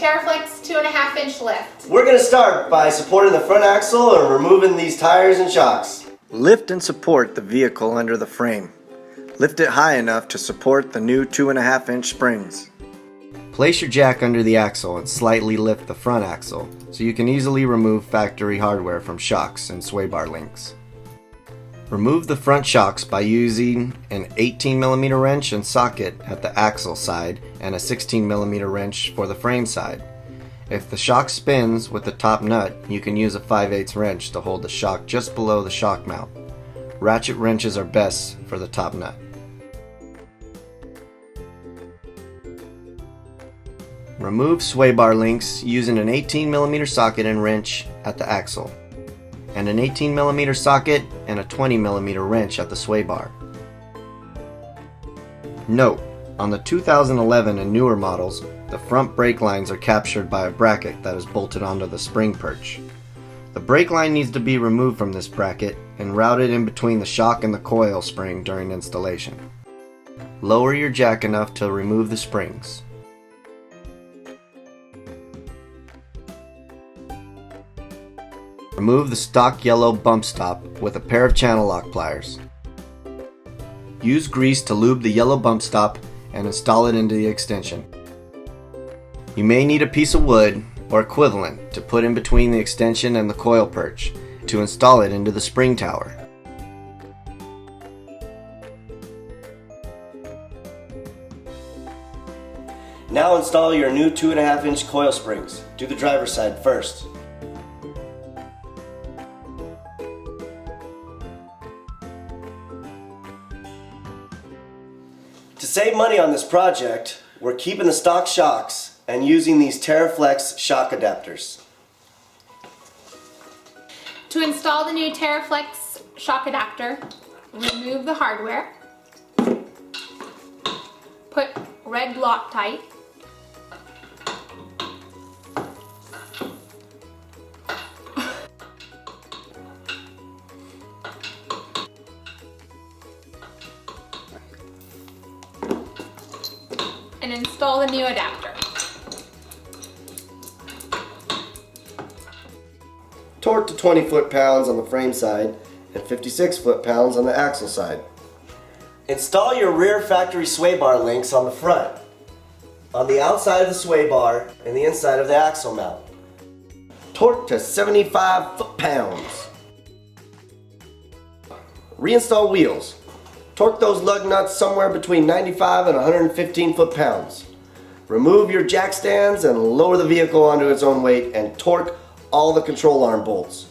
TeraFlex 2.5-inch lift. We're going to start by supporting the front axle and removing these tires and shocks. Lift and support the vehicle under the frame. Lift it high enough to support the new 2.5-inch springs. Place your jack under the axle and slightly lift the front axle so you can easily remove factory hardware from shocks and sway bar links. Remove the front shocks by using an 18mm wrench and socket at the axle side and a 16mm wrench for the frame side. If the shock spins with the top nut, you can use a 5/8 wrench to hold the shock just below the shock mount. Ratchet wrenches are best for the top nut. Remove sway bar links using an 18mm socket and wrench at the axle, and an 18mm socket and a 20mm wrench at the sway bar. Note, on the 2011 and newer models, the front brake lines are captured by a bracket that is bolted onto the spring perch. The brake line needs to be removed from this bracket and routed in between the shock and the coil spring during installation. Lower your jack enough to remove the springs. Remove the stock yellow bump stop with a pair of channel lock pliers. Use grease to lube the yellow bump stop and install it into the extension. You may need a piece of wood or equivalent to put in between the extension and the coil perch to install it into the spring tower. Now install your new 2.5-inch coil springs. Do the driver's side first. To save money on this project, we're keeping the stock shocks and using these TeraFlex shock adapters. To install the new TeraFlex shock adapter, remove the hardware, put red Loctite, and install the new adapter. Torque to 20 foot-pounds on the frame side and 56 foot-pounds on the axle side. Install your rear factory sway bar links on the front, on the outside of the sway bar and the inside of the axle mount. Torque to 75 foot-pounds. Reinstall wheels. Torque those lug nuts somewhere between 95 and 115 foot-pounds. Remove your jack stands and lower the vehicle onto its own weight and torque all the control arm bolts.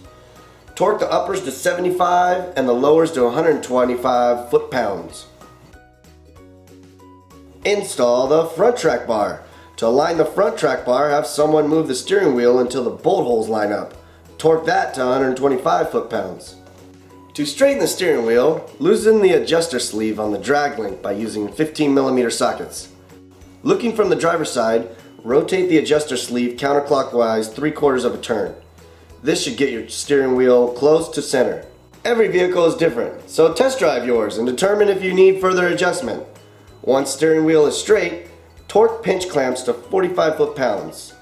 Torque the uppers to 75 and the lowers to 125 foot-pounds. Install the front track bar. To align the front track bar, have someone move the steering wheel until the bolt holes line up. Torque that to 125 foot-pounds. To straighten the steering wheel, loosen the adjuster sleeve on the drag link by using 15mm sockets. Looking from the driver's side, rotate the adjuster sleeve counterclockwise 3/4 of a turn. This should get your steering wheel close to center. Every vehicle is different, so test drive yours and determine if you need further adjustment. Once steering wheel is straight, torque pinch clamps to 45 foot-pounds.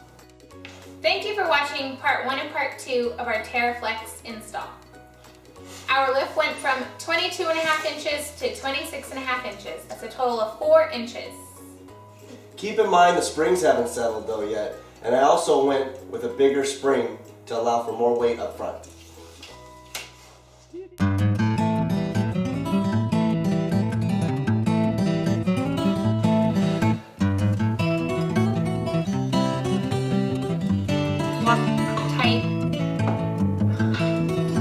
Thank you for watching part 1 and part 2 of our TeraFlex install. Our lift went from 22.5 inches to 26.5 inches. That's a total of 4 inches. Keep in mind the springs haven't settled though yet, and I also went with a bigger spring to allow for more weight up front. Tight.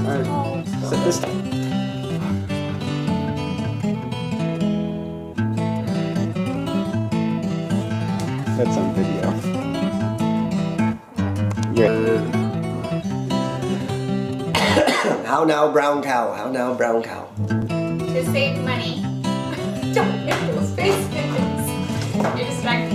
Alright, set this time. That's on video. How now, brown cow? How now, brown cow? To save money, don't make those faces. You're distracted.